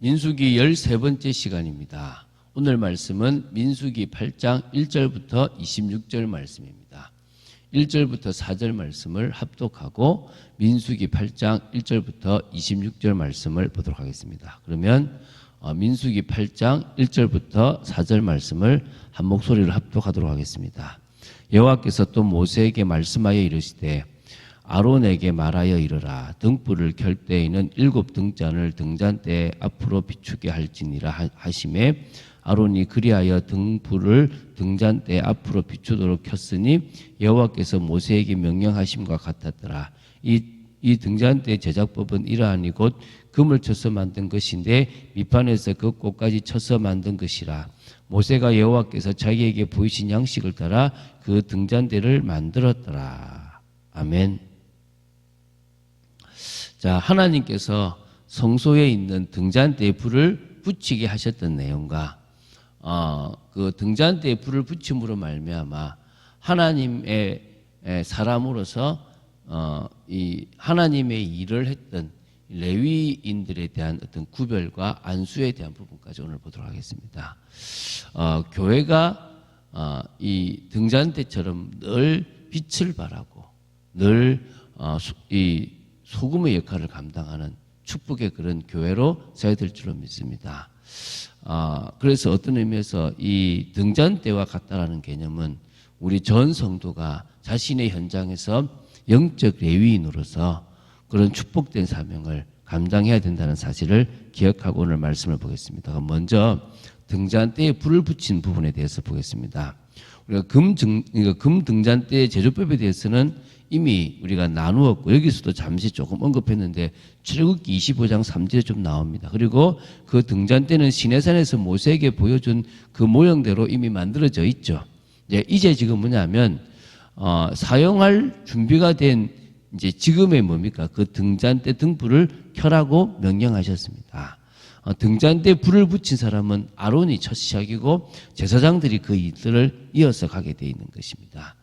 민수기 13번째 시간입니다. 오늘 말씀은 민수기 8장 1절부터 26절 말씀입니다. 1절부터 4절 말씀을 합독하고 민수기 8장 1절부터 26절 말씀을 보도록 하겠습니다. 그러면 민수기 8장 1절부터 4절 말씀을 한 목소리로 합독하도록 하겠습니다. 여호와께서 또 모세에게 말씀하여 이르시되 아론에게 말하여 이르라. 등불을 켤 때에는 7 등잔을 등잔대 앞으로 비추게 할지니라 하시매 아론이 그리하여 등불을 등잔대 앞으로 비추도록 켰으니 여호와께서 모세에게 명령하심과 같았더라. 이 등잔대 제작법은 이러하니 곧 금을 쳐서 만든 것인데 밑판에서 그 꼭까지 쳐서 만든 것이라. 모세가 여호와께서 자기에게 보이신 양식을 따라 그 등잔대를 만들었더라. 아멘. 자, 하나님께서 성소에 있는 등잔대에 불을 붙이게 하셨던 내용과 그 등잔대에 불을 붙임으로 말미암아 하나님의 사람으로서 이 하나님의 일을 했던 레위인들에 대한 어떤 구별과 안수에 대한 부분까지 오늘 보도록 하겠습니다. 교회가 이 등잔대처럼 늘 빛을 발하고 늘 이 소금의 역할을 감당하는 축복의 그런 교회로 세워야 될 줄로 믿습니다. 그래서 어떤 의미에서 이 등잔대와 같다라는 개념은 우리 전 성도가 자신의 현장에서 영적 레위인으로서 그런 축복된 사명을 감당해야 된다는 사실을 기억하고 오늘 말씀을 보겠습니다. 먼저 등잔대에 불을 붙인 부분에 대해서 보겠습니다. 우리가 금 등잔대 제조법에 대해서는 이미 우리가 나누었고 여기서도 잠시 조금 언급했는데 출애굽기 25장 3절에 좀 나옵니다. 그리고 그 등잔대는 시내산에서 모세에게 보여준 그 모형대로 이미 만들어져 있죠. 이제 지금 뭐냐면 사용할 준비가 된 이제 지금의 뭡니까? 그 등잔대 등불을 켜라고 명령하셨습니다. 등잔대에 불을 붙인 사람은 아론이 첫 시작이고 제사장들이 그 일들을 이어서 가게 되어 있는 것입니다.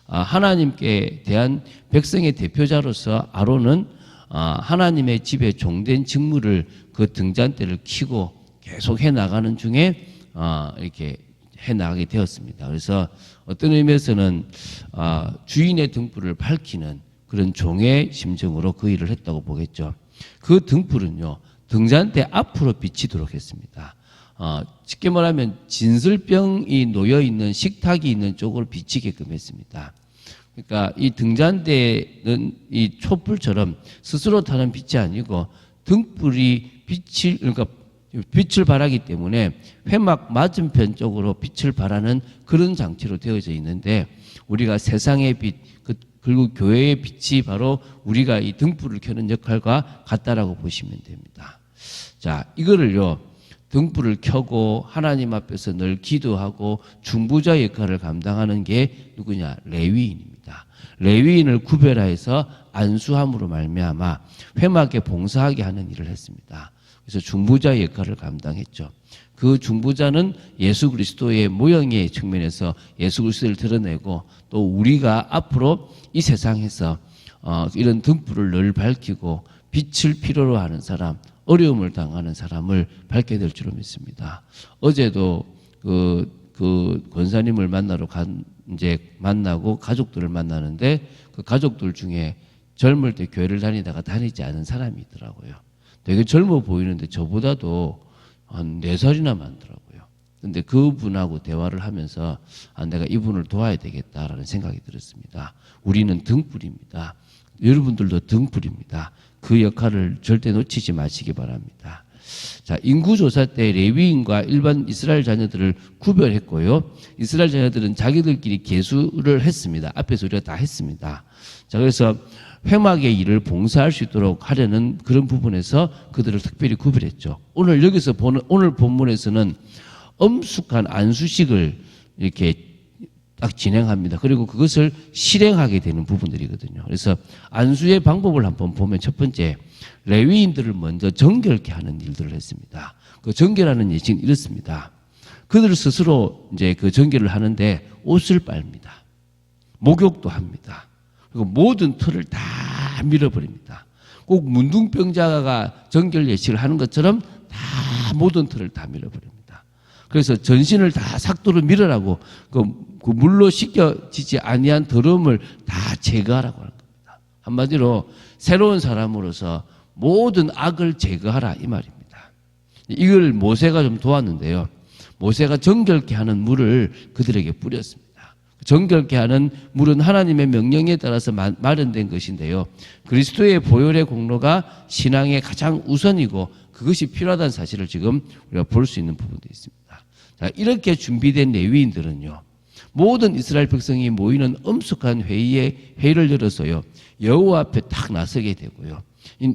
하나님께 대한 백성의 대표자로서 아론은 하나님의 집에 종된 직무를 그 등잔대를 켜고 계속 해나가는 중에 이렇게 해나가게 되었습니다. 그래서 어떤 의미에서는 주인의 등불을 밝히는 그런 종의 심정으로 그 일을 했다고 보겠죠. 그 등불은요 등잔대 앞으로 비치도록 했습니다. 쉽게 말하면 진설병이 놓여있는 식탁이 있는 쪽으로 비치게끔 했습니다. 그러니까 이 등잔대는 이 촛불처럼 스스로 타는 빛이 아니고 등불이 빛을 발하기 때문에 회막 맞은편 쪽으로 빛을 발하는 그런 장치로 되어져 있는데 우리가 세상의 빛 그리고 교회의 빛이 바로 우리가 이 등불을 켜는 역할과 같다라고 보시면 됩니다. 자, 이거를요 등불을 켜고 하나님 앞에서 늘 기도하고 중보자 역할을 감당하는 게 누구냐? 레위인입니다. 레위인을 구별하여서 안수함으로 말미암아 회막에 봉사하게 하는 일을 했습니다. 그래서 중보자 역할을 감당했죠. 그 중보자는 예수 그리스도의 모형의 측면에서 예수 그리스도를 드러내고 또 우리가 앞으로 이 세상에서 이런 등불을 늘 밝히고 빛을 필요로 하는 사람, 어려움을 당하는 사람을 밝게 될 줄로 믿습니다. 어제도 그 권사님을 만나러 만나고 가족들을 만나는데 그 가족들 중에 젊을 때 교회를 다니지 않은 사람이 있더라고요. 되게 젊어 보이는데 저보다도 한 4살이나 많더라고요. 근데 그분하고 대화를 하면서 내가 이분을 도와야 되겠다라는 생각이 들었습니다. 우리는 등불입니다. 여러분들도 등불입니다. 그 역할을 절대 놓치지 마시기 바랍니다. 자, 인구조사 때 레위인과 일반 이스라엘 자녀들을 구별했고요. 이스라엘 자녀들은 자기들끼리 계수를 했습니다. 앞에서 우리가 다 했습니다. 자, 그래서 회막의 일을 봉사할 수 있도록 하려는 그런 부분에서 그들을 특별히 구별했죠. 오늘 여기서 보는 오늘 본문에서는 엄숙한 안수식을 이렇게 딱 진행합니다. 그리고 그것을 실행하게 되는 부분들이거든요. 그래서 안수의 방법을 한번 보면 첫 번째 레위인들을 먼저 정결케 하는 일들을 했습니다. 그 정결하는 예식은 이렇습니다. 그들 스스로 이제 그 정결을 하는데 옷을 빨입니다. 목욕도 합니다. 그리고 모든 털을 다 밀어버립니다. 꼭 문둥병자가 정결 예식을 하는 것처럼 다 모든 틀을 다 밀어버립니다. 그래서 전신을 다 삭도로 밀으라고 그 물로 씻겨지지 아니한 더러움을 다 제거하라고 하는 겁니다. 한마디로 새로운 사람으로서 모든 악을 제거하라 이 말입니다. 이걸 모세가 좀 도왔는데요. 모세가 정결케 하는 물을 그들에게 뿌렸습니다. 정결케 하는 물은 하나님의 명령에 따라서 마련된 것인데요. 그리스도의 보혈의 공로가 신앙의 가장 우선이고 그것이 필요하다는 사실을 지금 우리가 볼 수 있는 부분도 있습니다. 자, 이렇게 준비된 레위인들은요. 모든 이스라엘 백성이 모이는 엄숙한 회의를 열어서요. 여호와 앞에 딱 나서게 되고요.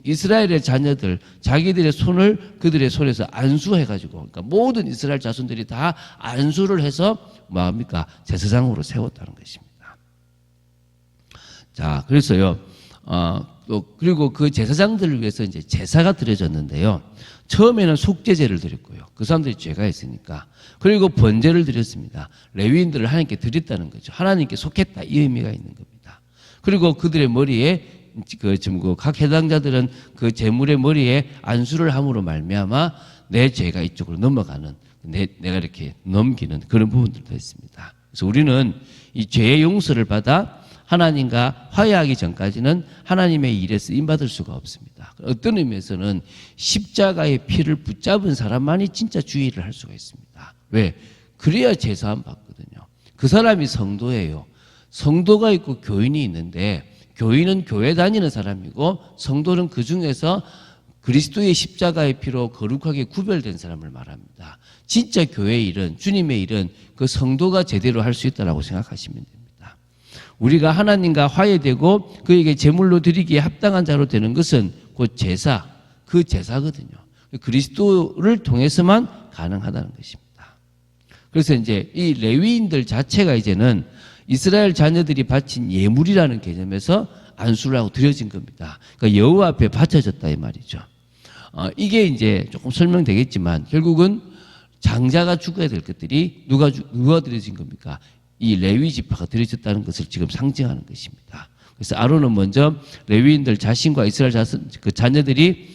이스라엘의 자녀들 자기들의 손을 그들의 손에서 안수해가지고 그러니까 모든 이스라엘 자손들이 다 안수를 해서 뭐합니까? 제사장으로 세웠다는 것입니다. 자, 그래서요. 또 그리고 그 제사장들을 위해서 이제 제사가 드려졌는데요. 처음에는 속죄제를 드렸고요. 그 사람들이 죄가 있으니까. 그리고 번제를 드렸습니다. 레위인들을 하나님께 드렸다는 거죠. 하나님께 속했다 이 의미가 있는 겁니다. 그리고 그들의 머리에 각 해당자들은 그 제물의 머리에 안수를 함으로 말미암아 내 죄가 이쪽으로 넘어가는 내가 이렇게 넘기는 그런 부분들도 있습니다. 그래서 우리는 이 죄의 용서를 받아 하나님과 화해하기 전까지는 하나님의 일에 쓰임받을 수가 없습니다. 어떤 의미에서는 십자가의 피를 붙잡은 사람만이 진짜 주의를 할 수가 있습니다. 왜? 그래야 제사함 받거든요. 그 사람이 성도예요. 성도가 있고 교인이 있는데 교인은 교회 다니는 사람이고 성도는 그 중에서 그리스도의 십자가의 피로 거룩하게 구별된 사람을 말합니다. 진짜 교회의 일은 주님의 일은 그 성도가 제대로 할 수 있다고 생각하시면 됩니다. 우리가 하나님과 화해되고 그에게 제물로 드리기에 합당한 자로 되는 것은 곧 제사, 그 제사거든요. 그리스도를 통해서만 가능하다는 것입니다. 그래서 이제 이 레위인들 자체가 이제는 이스라엘 자녀들이 바친 예물이라는 개념에서 안수를 하고 드려진 겁니다. 그러니까 여호와 앞에 바쳐졌다 이 말이죠. 이게 이제 조금 설명되겠지만 결국은 장자가 죽어야 될 것들이 누가 드려진 겁니까? 이 레위 지파가 드려졌다는 것을 지금 상징하는 것입니다. 그래서 아론은 먼저 레위인들 자신과 이스라엘 그 자녀들이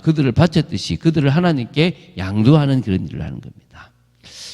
그들을 바쳤듯이 그들을 하나님께 양도하는 그런 일을 하는 겁니다.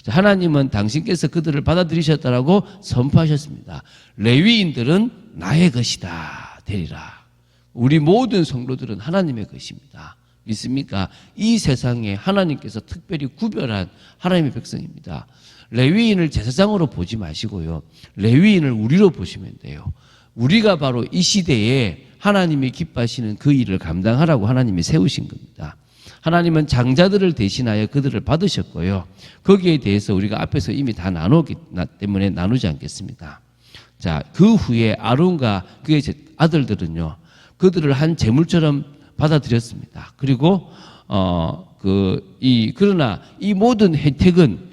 하나님은 당신께서 그들을 받아들이셨다라고 선포하셨습니다. 레위인들은 나의 것이다 되리라. 우리 모든 성도들은 하나님의 것입니다. 믿습니까? 이 세상에 하나님께서 특별히 구별한 하나님의 백성입니다. 레위인을 제사장으로 보지 마시고요. 레위인을 우리로 보시면 돼요. 우리가 바로 이 시대에 하나님이 기뻐하시는 그 일을 감당하라고 하나님이 세우신 겁니다. 하나님은 장자들을 대신하여 그들을 받으셨고요. 거기에 대해서 우리가 앞에서 이미 다 나누기 때문에 나누지 않겠습니다. 자, 그 후에 아론과 그의 아들들은요, 그들을 한 제물처럼 받아들였습니다. 그리고 그러나 이 모든 혜택은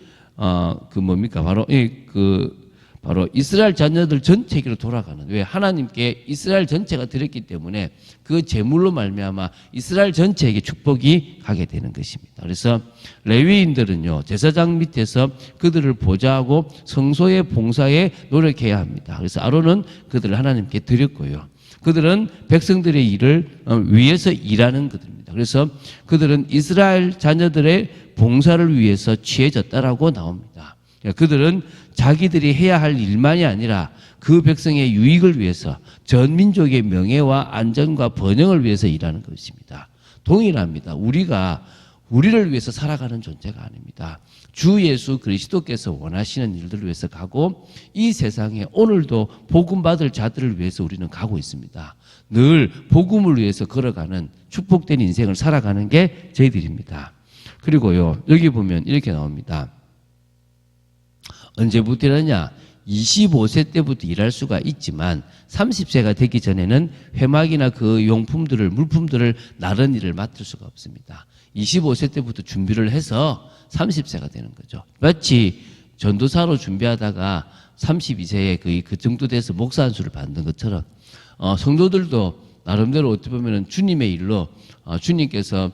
바로 이스라엘 자녀들 전체에게로 돌아가는, 왜? 하나님께 이스라엘 전체가 드렸기 때문에 그 제물로 말미암아 이스라엘 전체에게 축복이 가게 되는 것입니다. 그래서 레위인들은요, 제사장 밑에서 그들을 보좌하고 성소의 봉사에 노력해야 합니다. 그래서 아론은 그들을 하나님께 드렸고요. 그들은 백성들의 일을 위해서 일하는 것입니다. 그래서 그들은 이스라엘 자녀들의 봉사를 위해서 취해졌다라고 나옵니다. 그들은 자기들이 해야 할 일만이 아니라 그 백성의 유익을 위해서 전 민족의 명예와 안전과 번영을 위해서 일하는 것입니다. 동일합니다. 우리를 위해서 살아가는 존재가 아닙니다. 주 예수 그리스도께서 원하시는 일들을 위해서 가고 이 세상에 오늘도 복음 받을 자들을 위해서 우리는 가고 있습니다. 늘 복음을 위해서 걸어가는 축복된 인생을 살아가는 게 저희들입니다. 그리고요, 여기 보면 이렇게 나옵니다. 언제부터 일하냐? 25세 때부터 일할 수가 있지만 30세가 되기 전에는 회막이나 그 물품들을 나른 일을 맡을 수가 없습니다. 25세 때부터 준비를 해서 30세가 되는 거죠. 마치 전도사로 준비하다가 32세에 그 정도 돼서 목사 안수를 받는 것처럼 성도들도 나름대로 어떻게 보면 주님의 일로 주님께서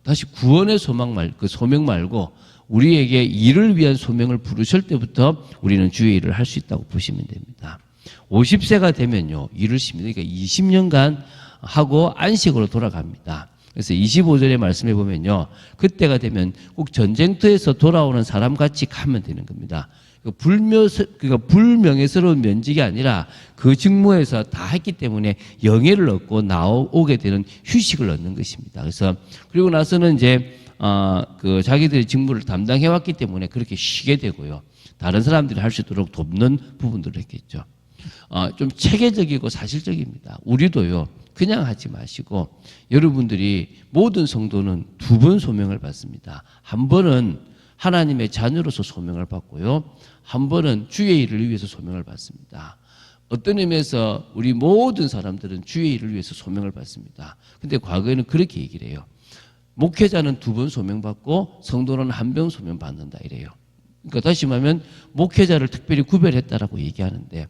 다시 구원의 소명 말고 우리에게 일을 위한 소명을 부르실 때부터 우리는 주의 일을 할 수 있다고 보시면 됩니다. 50세가 되면요, 일을 쉽니다. 그러니까 20년간 하고 안식으로 돌아갑니다. 그래서 25절의 말씀해 보면요. 그때가 되면 꼭 전쟁터에서 돌아오는 사람 같이 가면 되는 겁니다. 그러니까 불명예스러운 면직이 아니라 그 직무에서 다 했기 때문에 영예를 얻고 나오게 되는 휴식을 얻는 것입니다. 그래서 그리고 나서는 이제 그 자기들의 직무를 담당해 왔기 때문에 그렇게 쉬게 되고요. 다른 사람들이 할 수 있도록 돕는 부분들을 했겠죠. 좀 체계적이고 사실적입니다. 우리도요. 그냥 하지 마시고 여러분들이 모든 성도는 두 번 소명을 받습니다. 한 번은 하나님의 자녀로서 소명을 받고요. 한 번은 주의 일을 위해서 소명을 받습니다. 어떤 의미에서 우리 모든 사람들은 주의 일을 위해서 소명을 받습니다. 근데 과거에는 그렇게 얘기를 해요. 목회자는 두 번 소명받고 성도는 한 번 소명받는다 이래요. 그러니까 다시 말하면 목회자를 특별히 구별했다라고 얘기하는데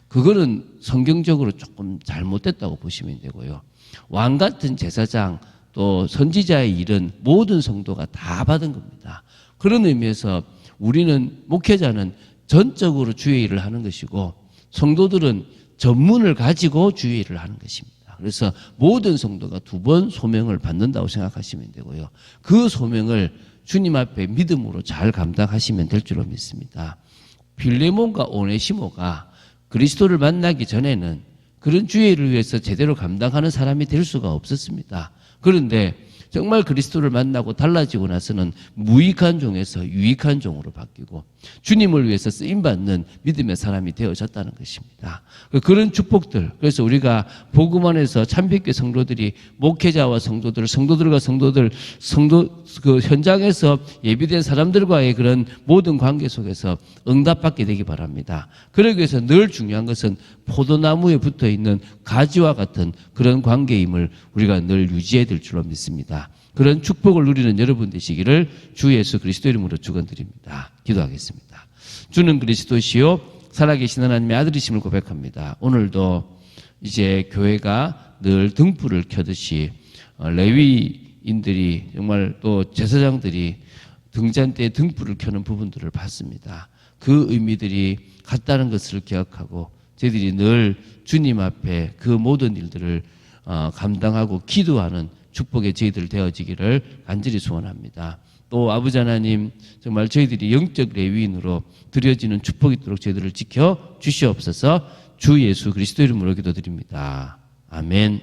그거는 성경적으로 조금 잘못됐다고 보시면 되고요. 왕 같은 제사장 또 선지자의 일은 모든 성도가 다 받은 겁니다. 그런 의미에서 우리는 목회자는 전적으로 주의 일을 하는 것이고 성도들은 전문을 가지고 주의 일을 하는 것입니다. 그래서 모든 성도가 두 번 소명을 받는다고 생각하시면 되고요. 그 소명을 주님 앞에 믿음으로 잘 감당하시면 될 줄로 믿습니다. 빌레몬과 오네시모가 그리스도를 만나기 전에는 그런 주의 일을 위해서 제대로 감당하는 사람이 될 수가 없었습니다. 그런데 정말 그리스도를 만나고 달라지고 나서는 무익한 종에서 유익한 종으로 바뀌고 주님을 위해서 쓰임받는 믿음의 사람이 되어졌다는 것입니다. 그런 축복들, 그래서 우리가 복음 안에서 참빛교회 성도들이 목회자와 성도들과 성도 그 현장에서 예비된 사람들과의 그런 모든 관계 속에서 응답받게 되기 바랍니다. 그러기 위해서 늘 중요한 것은 포도나무에 붙어있는 가지와 같은 그런 관계임을 우리가 늘 유지해야 될 줄로 믿습니다. 그런 축복을 누리는 여러분 되시기를 주 예수 그리스도 이름으로 축원드립니다. 기도하겠습니다. 주는 그리스도시요 살아계신 하나님의 아들이심을 고백합니다. 오늘도 이제 교회가 늘 등불을 켜듯이 레위인들이 정말 또 제사장들이 등잔 때 등불을 켜는 부분들을 봤습니다. 그 의미들이 같다는 것을 기억하고 저희들이 늘 주님 앞에 그 모든 일들을 감당하고 기도하는 축복의 저희들 되어지기를 간절히 소원합니다. 또 아버지 하나님 정말 저희들이 영적 레위인으로 드려지는 축복이 있도록 저희들을 지켜 주시옵소서. 주 예수 그리스도 이름으로 기도드립니다. 아멘.